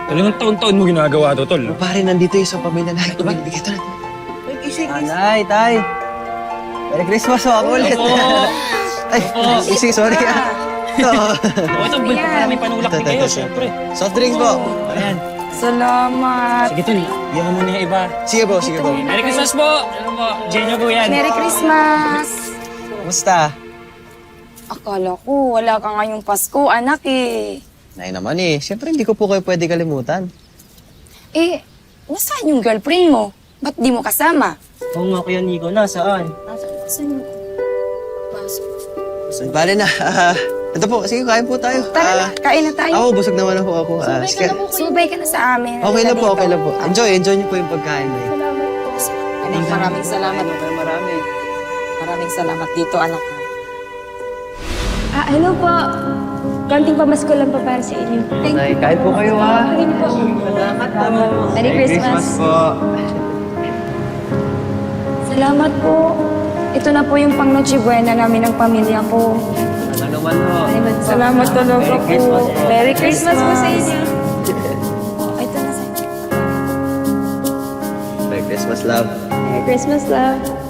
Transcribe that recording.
Talagang taon-taon mo ginagawa to, tol. Pare, nandito yung isang pamilya na ito. Bigay ito na. Nay, tay. Merry Christmas po ako ulit. Ay, isi, sorry ah. Ito. Ito, bulto para may panulak din kayo, syempre. Soft drinks po. Ayan. Salamat. Sige, tol. Iyan mo muna yung iba. Sige po, sige po. Merry Christmas po! Ano po? Jenyo po yan. Merry Christmas! Kumusta? Akala ko wala ka ngayong Pasko, anak eh. Nay naman eh. Siyempre hindi ko po kayo pwede kalimutan. Eh, nasaan yung girlfriend mo? Ba't di mo kasama? Oo nga, Kuya Nico. Nasaan? Saan yung pasok? Bale na. Ito po, sige, kain po tayo. Tara na, kain na tayo. Ako, busog naman ako. Sige. Subay ka na sa amin. Okay lang po, Dito. okay lang po. Enjoy niyo po yung pagkain, Nay. Anak, maraming salamat. Maraming salamat dito, anak. Hello po. Konting pamasko lang po para sa inyo. Nay, kain po kayo ha. Hindi po. Merry Christmas. po. Salamat po. Ito na po yung pang Noche Buena namin ng pamilya ko. Ano naman ho? Salamat talaga po. Merry Christmas po sa inyo. Ito na sa'yo. Merry Christmas, love. Merry Christmas, love.